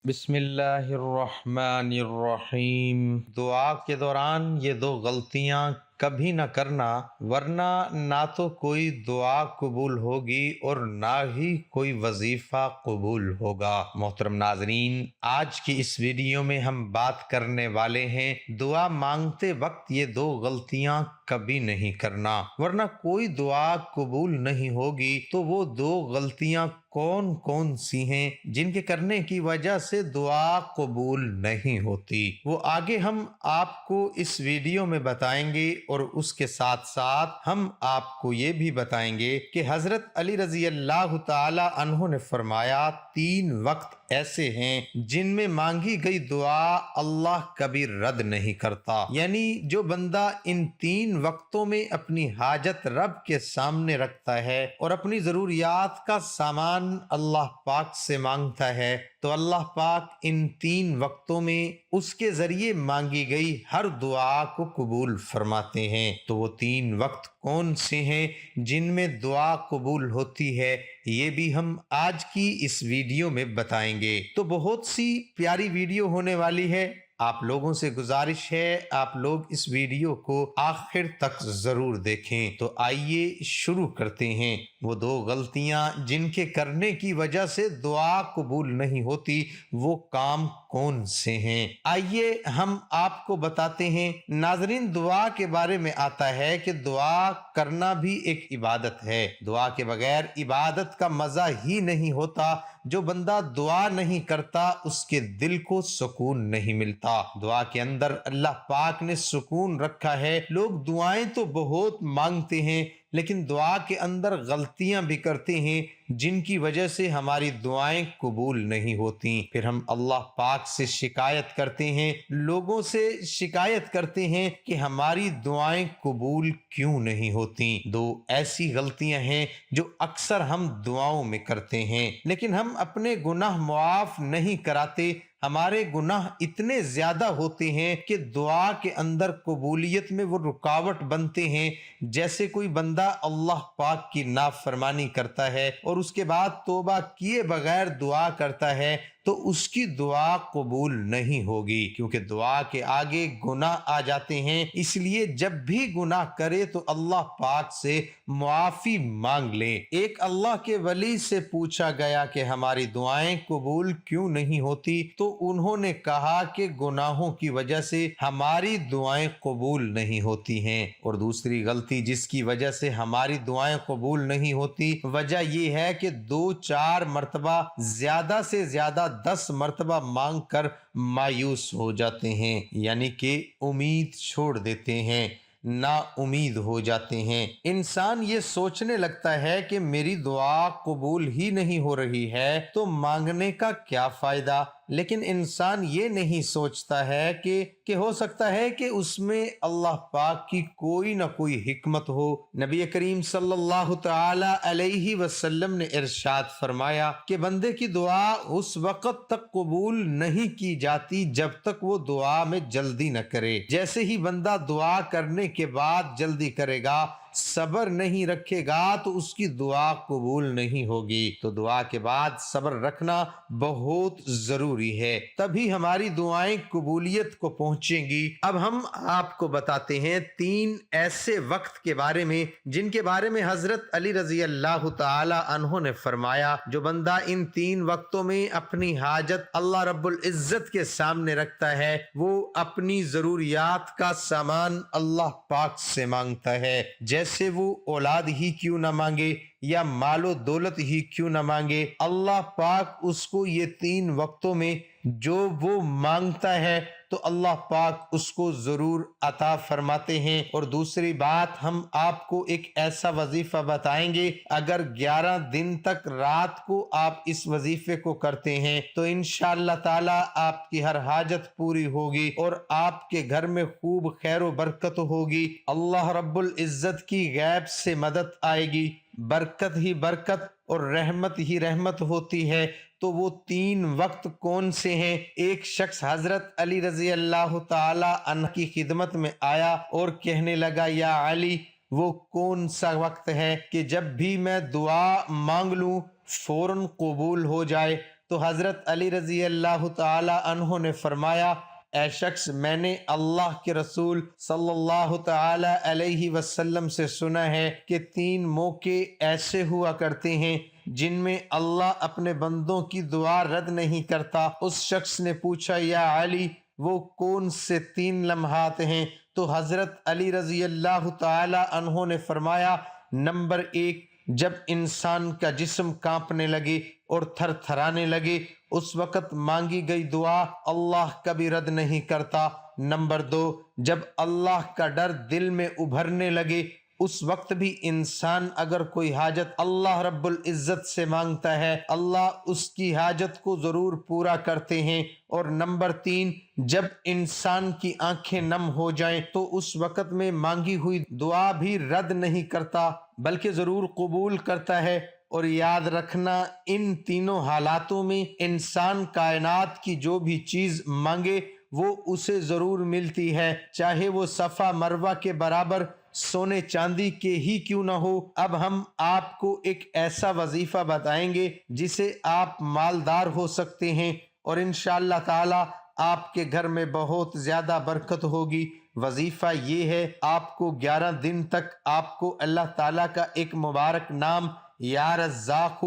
بسم اللہ الرحمن الرحیم۔ دعا کے دوران یہ دو غلطیاں کبھی نہ کرنا، ورنہ نہ تو کوئی دعا قبول ہوگی اور نہ ہی کوئی وظیفہ قبول ہوگا۔ محترم ناظرین، آج کی اس ویڈیو میں ہم بات کرنے والے ہیں دعا مانگتے وقت یہ دو غلطیاں کبھی نہیں کرنا، ورنہ کوئی دعا قبول نہیں ہوگی۔ تو وہ دو غلطیاں کون کون سی ہیں جن کے کرنے کی وجہ سے دعا قبول نہیں ہوتی، وہ آگے ہم آپ کو اس ویڈیو میں بتائیں گے، اور اس کے ساتھ ساتھ ہم آپ کو یہ بھی بتائیں گے کہ حضرت علی رضی اللہ تعالی عنہ نے فرمایا 3 وقت ایسے ہیں جن میں مانگی گئی دعا اللہ کبھی رد نہیں کرتا، یعنی جو بندہ ان 3 وقتوں میں اپنی حاجت رب کے سامنے رکھتا ہے اور اپنی ضروریات کا سامان اللہ پاک سے مانگتا ہے، تو اللہ پاک ان 3 وقتوں میں اس کے ذریعے مانگی گئی ہر دعا کو قبول فرماتے ہیں۔ تو وہ 3 وقت کون سے ہیں جن میں دعا قبول ہوتی ہے، یہ بھی ہم آج کی اس ویڈیو میں بتائیں گے۔ تو بہت سی پیاری ویڈیو ہونے والی ہے، آپ لوگوں سے گزارش ہے آپ لوگ اس ویڈیو کو آخر تک ضرور دیکھیں۔ تو آئیے شروع کرتے ہیں۔ وہ دو غلطیاں جن کے کرنے کی وجہ سے دعا قبول نہیں ہوتی، وہ کام کون سے ہیں؟ آئیے ہم آپ کو بتاتے ہیں۔ ناظرین، دعا کے بارے میں آتا ہے کہ دعا کرنا بھی ایک عبادت ہے، دعا کے بغیر عبادت کا مزہ ہی نہیں ہوتا۔ جو بندہ دعا نہیں کرتا اس کے دل کو سکون نہیں ملتا۔ دعا کے اندر اللہ پاک نے سکون رکھا ہے۔ لوگ دعائیں تو بہت مانگتے ہیں، لیکن دعا کے اندر غلطیاں بھی کرتے ہیں جن کی وجہ سے ہماری دعائیں قبول نہیں ہوتی۔ پھر ہم اللہ پاک سے شکایت کرتے ہیں، لوگوں سے شکایت کرتے ہیں کہ ہماری دعائیں قبول کیوں نہیں ہوتی۔ دو ایسی غلطیاں ہیں جو اکثر ہم دعاؤں میں کرتے ہیں، لیکن ہم اپنے گناہ معاف نہیں کراتے۔ ہمارے گناہ اتنے زیادہ ہوتے ہیں کہ دعا کے اندر قبولیت میں وہ رکاوٹ بنتے ہیں۔ جیسے کوئی بندہ اللہ پاک کی نافرمانی کرتا ہے اور اس کے بعد توبہ کیے بغیر دعا کرتا ہے، تو اس کی دعا قبول نہیں ہوگی، کیونکہ دعا کے آگے گناہ آ جاتے ہیں۔ اس لیے جب بھی گناہ کرے تو اللہ پاک سے معافی مانگ لے۔ ایک اللہ کے ولی سے پوچھا گیا کہ ہماری دعائیں قبول کیوں نہیں ہوتی، تو انہوں نے کہا کہ گناہوں کی وجہ سے ہماری دعائیں قبول نہیں ہوتی ہیں۔ اور دوسری غلطی جس کی وجہ سے ہماری دعائیں قبول نہیں ہوتی، وجہ یہ ہے کہ 2-4 مرتبہ زیادہ سے زیادہ 10 مرتبہ مانگ کر مایوس ہو جاتے ہیں، یعنی کہ امید چھوڑ دیتے ہیں، نا امید ہو جاتے ہیں۔ انسان یہ سوچنے لگتا ہے کہ میری دعا قبول ہی نہیں ہو رہی ہے تو مانگنے کا کیا فائدہ، لیکن انسان یہ نہیں سوچتا ہے کہ ہو سکتا ہے کہ اس میں اللہ پاک کی کوئی نہ کوئی حکمت ہو۔ نبی کریم صلی اللہ تعالی علیہ وسلم نے ارشاد فرمایا کہ بندے کی دعا اس وقت تک قبول نہیں کی جاتی جب تک وہ دعا میں جلدی نہ کرے۔ جیسے ہی بندہ دعا کرنے کے بعد جلدی کرے گا، صبر نہیں رکھے گا، تو اس کی دعا قبول نہیں ہوگی۔ تو دعا کے بعد صبر رکھنا بہت ضروری ہے، تبھی ہماری دعائیں قبولیت کو پہنچیں گی۔ اب ہم آپ کو بتاتے ہیں 3 ایسے وقت کے بارے میں جن کے بارے میں حضرت علی رضی اللہ تعالی عنہ نے فرمایا جو بندہ ان 3 وقتوں میں اپنی حاجت اللہ رب العزت کے سامنے رکھتا ہے، وہ اپنی ضروریات کا سامان اللہ پاک سے مانگتا ہے، جیسے وہ اولاد ہی کیوں نہ مانگے یا مال و دولت ہی کیوں نہ مانگے، اللہ پاک اس کو یہ 3 وقتوں میں جو وہ مانگتا ہے تو اللہ پاک اس کو ضرور عطا فرماتے ہیں۔ اور دوسری بات، ہم آپ کو ایک ایسا وظیفہ بتائیں گے، اگر 11 دن تک رات کو آپ اس وظیفے کو کرتے ہیں تو انشاءاللہ تعالی آپ کی ہر حاجت پوری ہوگی اور آپ کے گھر میں خوب خیر و برکت ہوگی۔ اللہ رب العزت کی غیب سے مدد آئے گی، برکت ہی برکت اور رحمت ہی رحمت ہوتی ہے۔ تو وہ 3 وقت کون سے ہیں؟ ایک شخص حضرت علی رضی اللہ تعالی عنہ کی خدمت میں آیا اور کہنے لگا، یا علی، وہ کون سا وقت ہے کہ جب بھی میں دعا مانگ لوں فوراً قبول ہو جائے؟ تو حضرت علی رضی اللہ تعالی عنہ نے فرمایا، اے شخص، میں نے اللہ کے رسول صلی اللہ تعالی علیہ وسلم سے سنا ہے کہ 3 موقع ایسے ہوا کرتے ہیں جن میں اللہ اپنے بندوں کی دعا رد نہیں کرتا۔ اس شخص نے پوچھا، یا علی، وہ کون سے 3 لمحات ہیں؟ تو حضرت علی رضی اللہ تعالی عنہ نے فرمایا، نمبر 1، جب انسان کا جسم کانپنے لگے اور تھر تھرانے لگے، اس وقت مانگی گئی دعا اللہ کبھی رد نہیں کرتا۔ نمبر 2، جب اللہ کا ڈر دل میں ابھرنے لگے، اس وقت بھی انسان اگر کوئی حاجت اللہ رب العزت سے مانگتا ہے، اللہ اس کی حاجت کو ضرور پورا کرتے ہیں۔ اور نمبر 3، جب انسان کی آنکھیں نم ہو جائیں تو اس وقت میں مانگی ہوئی دعا بھی رد نہیں کرتا بلکہ ضرور قبول کرتا ہے۔ اور یاد رکھنا، ان تینوں حالاتوں میں انسان کائنات کی جو بھی چیز مانگے وہ اسے ضرور ملتی ہے، چاہے وہ صفا مروہ کے برابر سونے چاندی کے ہی کیوں نہ ہو۔ اب ہم آپ کو ایک ایسا وظیفہ بتائیں گے جسے آپ مالدار ہو سکتے ہیں اور انشاءاللہ تعالی آپ کے گھر میں بہت زیادہ برکت ہوگی۔ وظیفہ یہ ہے، آپ کو 11 دن تک آپ کو اللہ تعالیٰ کا ایک مبارک نام یا رزاق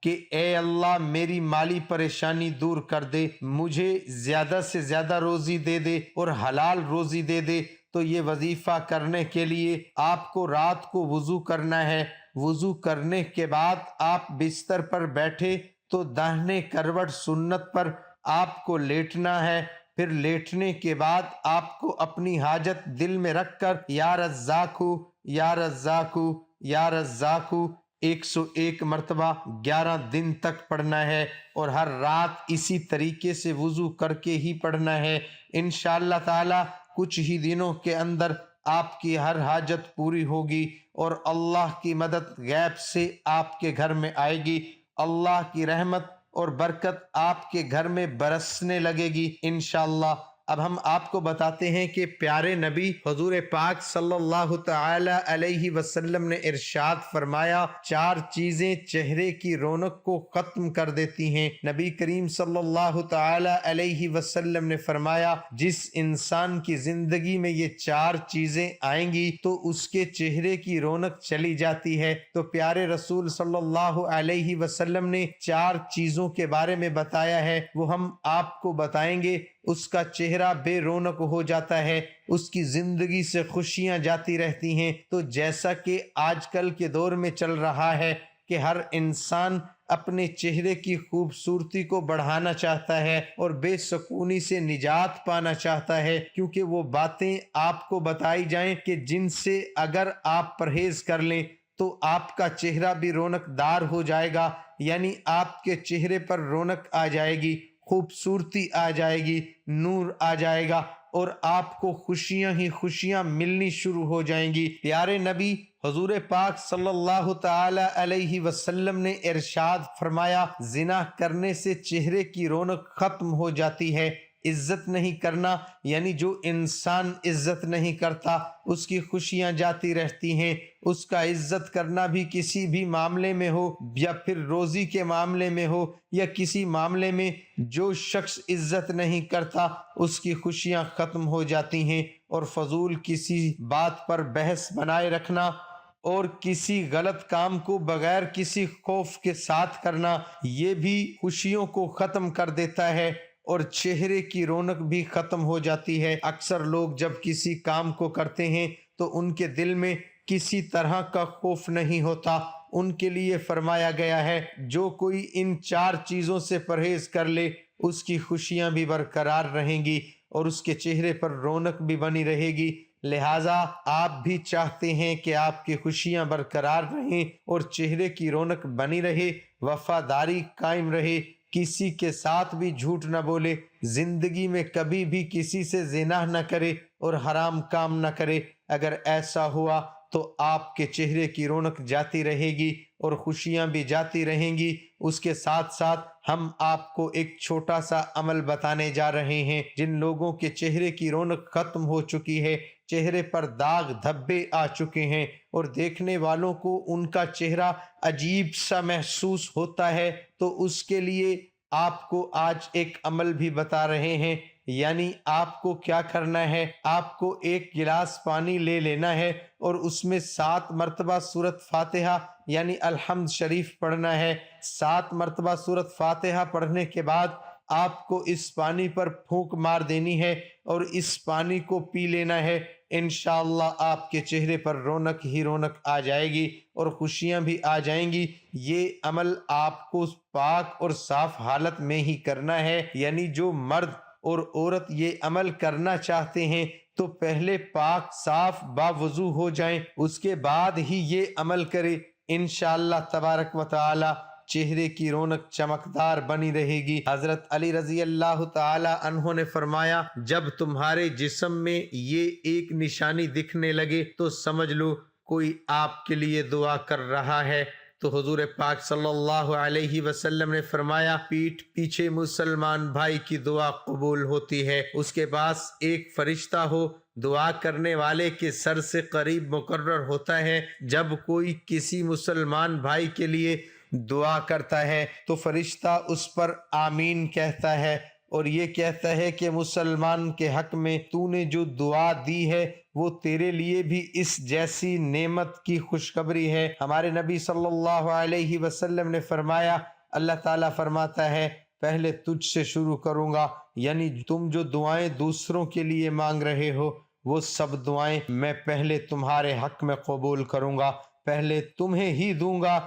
کہ اے اللہ میری مالی پریشانی دور کر دے، مجھے زیادہ سے زیادہ روزی دے دے اور حلال روزی دے دے۔ تو یہ وظیفہ کرنے کے لیے آپ کو رات کو وضو کرنا ہے۔ وضو کرنے کے بعد آپ بستر پر بیٹھے تو داہنے کروٹ سنت پر آپ کو لیٹنا ہے۔ پھر لیٹنے کے بعد آپ کو اپنی حاجت دل میں رکھ کر یا رزاق یا رزاق یا رزاق 101 مرتبہ 11 دن تک پڑھنا ہے، اور ہر رات اسی طریقے سے وضو کر کے ہی پڑھنا ہے۔ انشاءاللہ تعالی کچھ ہی دنوں کے اندر آپ کی ہر حاجت پوری ہوگی اور اللہ کی مدد غیب سے آپ کے گھر میں آئے گی۔ اللہ کی رحمت اور برکت آپ کے گھر میں برسنے لگے گی انشاءاللہ۔ اب ہم آپ کو بتاتے ہیں کہ پیارے نبی حضور پاک صلی اللہ تعالی علیہ وسلم نے ارشاد فرمایا، 4 چیزیں چہرے کی رونق کو ختم کر دیتی ہیں۔ نبی کریم صلی اللہ تعالی علیہ وسلم نے فرمایا، جس انسان کی زندگی میں یہ 4 چیزیں آئیں گی تو اس کے چہرے کی رونق چلی جاتی ہے۔ تو پیارے رسول صلی اللہ علیہ وسلم نے 4 چیزوں کے بارے میں بتایا ہے، وہ ہم آپ کو بتائیں گے۔ اس کا چہرہ بے رونق ہو جاتا ہے، اس کی زندگی سے خوشیاں جاتی رہتی ہیں۔ تو جیسا کہ آج کل کے دور میں چل رہا ہے کہ ہر انسان اپنے چہرے کی خوبصورتی کو بڑھانا چاہتا ہے اور بے سکونی سے نجات پانا چاہتا ہے، کیونکہ وہ باتیں آپ کو بتائی جائیں کہ جن سے اگر آپ پرہیز کر لیں تو آپ کا چہرہ بھی رونق دار ہو جائے گا، یعنی آپ کے چہرے پر رونق آ جائے گی، خوبصورتی آ جائے گی، نور آ جائے گا اور آپ کو خوشیاں ہی خوشیاں ملنی شروع ہو جائیں گی۔ پیارے نبی حضور پاک صلی اللہ تعالی علیہ وسلم نے ارشاد فرمایا، زنا کرنے سے چہرے کی رونق ختم ہو جاتی ہے۔ عزت نہیں کرنا، یعنی جو انسان عزت نہیں کرتا اس کی خوشیاں جاتی رہتی ہیں۔ اس کا عزت کرنا بھی کسی بھی معاملے میں ہو، یا پھر روزی کے معاملے میں ہو، یا کسی معاملے میں جو شخص عزت نہیں کرتا اس کی خوشیاں ختم ہو جاتی ہیں۔ اور فضول کسی بات پر بحث بنائے رکھنا اور کسی غلط کام کو بغیر کسی خوف کے ساتھ کرنا، یہ بھی خوشیوں کو ختم کر دیتا ہے اور چہرے کی رونق بھی ختم ہو جاتی ہے۔ اکثر لوگ جب کسی کام کو کرتے ہیں تو ان کے دل میں کسی طرح کا خوف نہیں ہوتا۔ ان کے لیے فرمایا گیا ہے، جو کوئی ان 4 چیزوں سے پرہیز کر لے اس کی خوشیاں بھی برقرار رہیں گی اور اس کے چہرے پر رونق بھی بنی رہے گی۔ لہٰذا آپ بھی چاہتے ہیں کہ آپ کی خوشیاں برقرار رہیں اور چہرے کی رونق بنی رہے، وفاداری قائم رہے، کسی کے ساتھ بھی جھوٹ نہ بولے، زندگی میں کبھی بھی کسی سے زنا نہ کرے اور حرام کام نہ کرے۔ اگر ایسا ہوا تو آپ کے چہرے کی رونق جاتی رہے گی اور خوشیاں بھی جاتی رہیں گی۔ اس کے ساتھ ساتھ ہم آپ کو ایک چھوٹا سا عمل بتانے جا رہے ہیں۔ جن لوگوں کے چہرے کی رونق ختم ہو چکی ہے، چہرے پر داغ دھبے آ چکے ہیں اور دیکھنے والوں کو ان کا چہرہ عجیب سا محسوس ہوتا ہے، تو اس کے لیے آپ کو آج ایک عمل بھی بتا رہے ہیں، یعنی آپ کو کیا کرنا ہے، آپ کو ایک گلاس پانی لے لینا ہے اور اس میں 7 مرتبہ سورۃ فاتحہ یعنی الحمد شریف پڑھنا ہے۔ 7 مرتبہ سورۃ فاتحہ پڑھنے کے بعد آپ کو اس پانی پر پھونک مار دینی ہے اور اس پانی کو پی لینا ہے۔ انشاءاللہ آپ کے چہرے پر رونق ہی رونق آ جائے گی اور خوشیاں بھی آ جائیں گی۔ یہ عمل آپ کو پاک اور صاف حالت میں ہی کرنا ہے، یعنی جو مرد اور عورت یہ عمل کرنا چاہتے ہیں تو پہلے پاک صاف باوضو ہو جائیں، اس کے بعد ہی یہ عمل کرے۔ انشاءاللہ تبارک و تعالی چہرے کی رونق چمکدار بنی رہے گی۔ حضرت علی رضی اللہ تعالی عنہ نے فرمایا، جب تمہارے جسم میں یہ ایک نشانی دکھنے لگے تو سمجھ لو کوئی آپ کے لیے دعا کر رہا ہے۔ تو حضور پاک صلی اللہ علیہ وسلم نے فرمایا، پیٹھ پیچھے مسلمان بھائی کی دعا قبول ہوتی ہے، اس کے پاس ایک فرشتہ ہو، دعا کرنے والے کے سر سے قریب مقرر ہوتا ہے۔ جب کوئی کسی مسلمان بھائی کے لیے دعا کرتا ہے تو فرشتہ اس پر آمین کہتا ہے اور یہ کہتا ہے کہ مسلمان کے حق میں تو نے جو دعا دی ہے وہ تیرے لیے بھی اس جیسی نعمت کی خوشخبری ہے۔ ہمارے نبی صلی اللہ علیہ وسلم نے فرمایا، اللہ تعالیٰ فرماتا ہے پہلے تجھ سے شروع کروں گا، یعنی تم جو دعائیں دوسروں کے لیے مانگ رہے ہو وہ سب دعائیں میں پہلے تمہارے حق میں قبول کروں گا، پہلے تمہیں ہی دوں گا،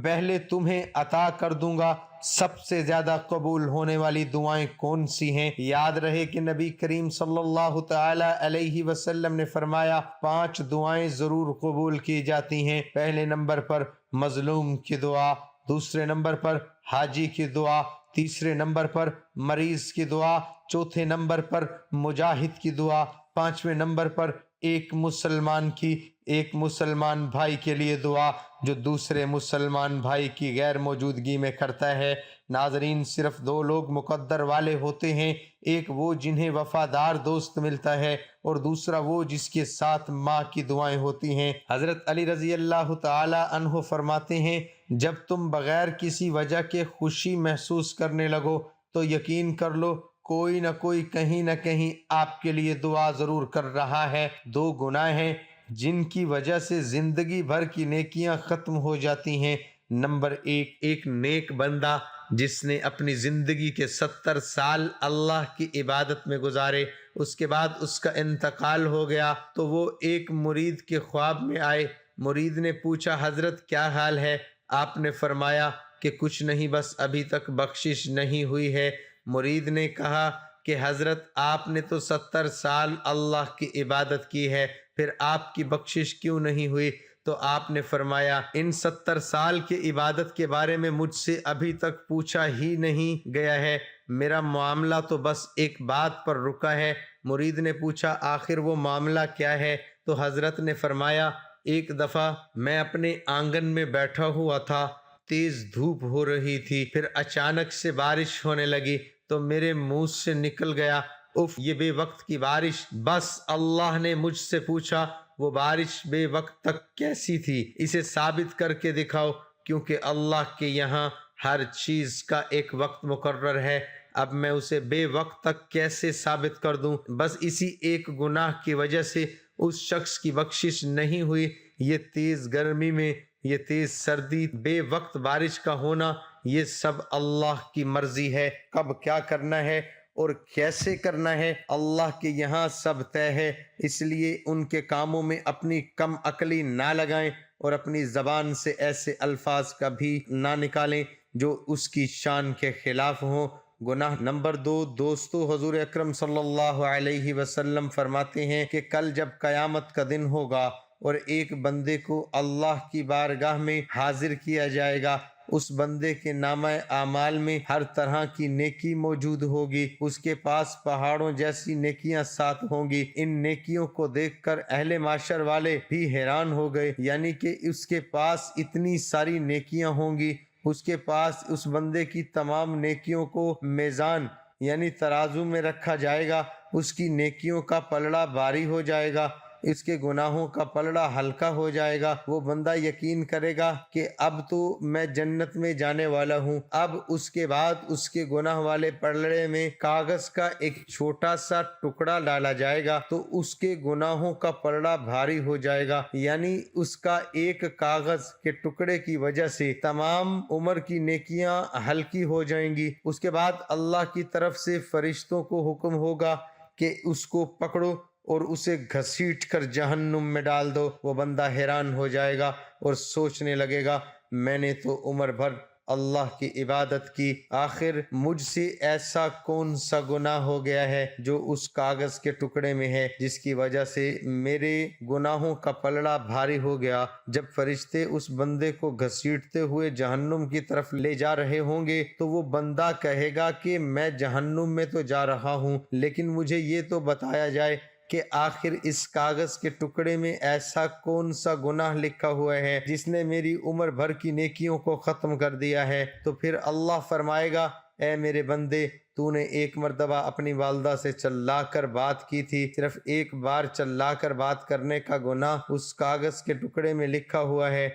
پہلے تمہیں عطا کر دوں گا۔ سب سے زیادہ قبول ہونے والی دعائیں کون سی ہیں؟ یاد رہے کہ نبی کریم صلی اللہ تعالی علیہ وسلم نے فرمایا 5 دعائیں ضرور قبول کی جاتی ہیں۔ پہلے نمبر پر مظلوم کی دعا، دوسرے نمبر پر حاجی کی دعا، تیسرے نمبر پر مریض کی دعا، چوتھے نمبر پر مجاہد کی دعا، 5ویں نمبر پر ایک مسلمان بھائی کے لیے دعا جو دوسرے مسلمان بھائی کی غیر موجودگی میں کرتا ہے۔ ناظرین، صرف 2 لوگ مقدر والے ہوتے ہیں، ایک وہ جنہیں وفادار دوست ملتا ہے اور دوسرا وہ جس کے ساتھ ماں کی دعائیں ہوتی ہیں۔ حضرت علی رضی اللہ تعالی عنہ فرماتے ہیں، جب تم بغیر کسی وجہ کے خوشی محسوس کرنے لگو تو یقین کر لو کوئی نہ کوئی کہیں نہ کہیں آپ کے لیے دعا ضرور کر رہا ہے۔ 2 گناہ ہیں جن کی وجہ سے زندگی بھر کی نیکیاں ختم ہو جاتی ہیں۔ نمبر 1، ایک نیک بندہ جس نے اپنی زندگی کے 70 سال اللہ کی عبادت میں گزارے، اس کے بعد اس کا انتقال ہو گیا تو وہ ایک مرید کے خواب میں آئے۔ مرید نے پوچھا، حضرت کیا حال ہے؟ آپ نے فرمایا کہ کچھ نہیں، بس ابھی تک بخشش نہیں ہوئی ہے۔ مرید نے کہا کہ حضرت آپ نے تو 70 سال اللہ کی عبادت کی ہے، پھر آپ کی بخشش کیوں نہیں ہوئی؟ تو آپ نے فرمایا، ان 70 سال کی عبادت کے بارے میں مجھ سے ابھی تک پوچھا ہی نہیں گیا ہے، میرا معاملہ تو بس ایک بات پر رکا ہے۔ مرید نے پوچھا، آخر وہ معاملہ کیا ہے؟ تو حضرت نے فرمایا، ایک دفعہ میں اپنے آنگن میں بیٹھا ہوا تھا، تیز دھوپ ہو رہی تھی، پھر اچانک سے بارش ہونے لگی تو میرے منہ سے نکل گیا، اف یہ بے وقت کی بارش۔ بس اللہ نے مجھ سے پوچھا، وہ بارش بے وقت تک کیسی تھی؟ اسے ثابت کر کے دکھاؤ، کیونکہ اللہ کے یہاں ہر چیز کا ایک وقت مقرر ہے۔ اب میں اسے بے وقت تک کیسے ثابت کر دوں؟ بس اسی ایک گناہ کی وجہ سے اس شخص کی بخشش نہیں ہوئی۔ یہ تیز گرمی میں، یہ تیز سردی، بے وقت بارش کا ہونا، یہ سب اللہ کی مرضی ہے۔ کب کیا کرنا ہے اور کیسے کرنا ہے اللہ کے یہاں سب طے ہے، اس لیے ان کے کاموں میں اپنی کم عقلی نہ لگائیں اور اپنی زبان سے ایسے الفاظ کبھی نہ نکالیں جو اس کی شان کے خلاف ہوں۔ گناہ نمبر 2، دوستو، حضور اکرم صلی اللہ علیہ وسلم فرماتے ہیں کہ کل جب قیامت کا دن ہوگا اور ایک بندے کو اللہ کی بارگاہ میں حاضر کیا جائے گا، اس بندے کے نامہ اعمال میں ہر طرح کی نیکی موجود ہوگی، اس کے پاس پہاڑوں جیسی نیکیاں ساتھ ہوں گی۔ ان نیکیوں کو دیکھ کر اہل معاشر والے بھی حیران ہو گئے، یعنی کہ اس کے پاس اتنی ساری نیکیاں ہوں گی۔ اس کے پاس اس بندے کی تمام نیکیوں کو میزان یعنی ترازو میں رکھا جائے گا، اس کی نیکیوں کا پلڑا بھاری ہو جائے گا۔ اس کے گناہوں کا پلڑا ہلکا ہو جائے گا، وہ بندہ یقین کرے گا کہ اب تو میں جنت میں جانے والا ہوں۔ اب اس کے بعد اس کے گناہ والے پلڑے میں کاغذ کا ایک چھوٹا سا ٹکڑا ڈالا جائے گا تو اس کے گناہوں کا پلڑا بھاری ہو جائے گا، یعنی اس کا ایک کاغذ کے ٹکڑے کی وجہ سے تمام عمر کی نیکیاں ہلکی ہو جائیں گی۔ اس کے بعد اللہ کی طرف سے فرشتوں کو حکم ہوگا کہ اس کو پکڑو اور اسے گھسیٹ کر جہنم میں ڈال دو۔ وہ بندہ حیران ہو جائے گا اور سوچنے لگے گا میں نے تو عمر بھر اللہ کی عبادت کی، آخر مجھ سے ایسا کون سا گناہ ہو گیا ہے جو اس کاغذ کے ٹکڑے میں ہے جس کی وجہ سے میرے گناہوں کا پلڑا بھاری ہو گیا۔ جب فرشتے اس بندے کو گھسیٹتے ہوئے جہنم کی طرف لے جا رہے ہوں گے تو وہ بندہ کہے گا کہ میں جہنم میں تو جا رہا ہوں، لیکن مجھے یہ تو بتایا جائے کہ آخر اس کاغذ کے ٹکڑے میں ایسا کون سا گناہ لکھا ہوا ہے جس نے میری عمر بھر کی نیکیوں کو ختم کر دیا ہے۔ تو پھر اللہ فرمائے گا اے میرے بندے، تو نے ایک مرتبہ اپنی والدہ سے چلا کر بات کی تھی، صرف ایک بار چلا کر بات کرنے کا گناہ اس کاغذ کے ٹکڑے میں لکھا ہوا ہے،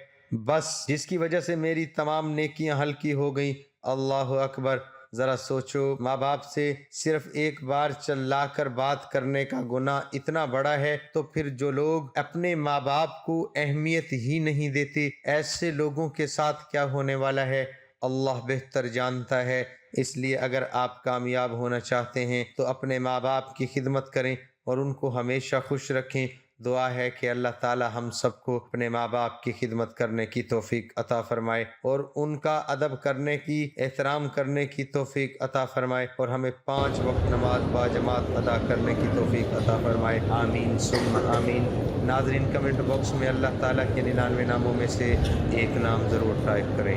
بس جس کی وجہ سے میری تمام نیکیاں ہلکی ہو گئیں۔ اللہ اکبر! ذرا سوچو، ماں باپ سے صرف ایک بار چلا کر بات کرنے کا گناہ اتنا بڑا ہے، تو پھر جو لوگ اپنے ماں باپ کو اہمیت ہی نہیں دیتے، ایسے لوگوں کے ساتھ کیا ہونے والا ہے اللہ بہتر جانتا ہے۔ اس لیے اگر آپ کامیاب ہونا چاہتے ہیں تو اپنے ماں باپ کی خدمت کریں اور ان کو ہمیشہ خوش رکھیں۔ دعا ہے کہ اللہ تعالی ہم سب کو اپنے ماں باپ کی خدمت کرنے کی توفیق عطا فرمائے اور ان کا ادب کرنے کی، احترام کرنے کی توفیق عطا فرمائے اور ہمیں 5 وقت نماز باجماعت ادا کرنے کی توفیق عطا فرمائے، آمین ثم آمین۔ ناظرین، کمنٹ باکس میں اللہ تعالیٰ کے 99 ناموں میں سے ایک نام ضرور ٹائپ کریں۔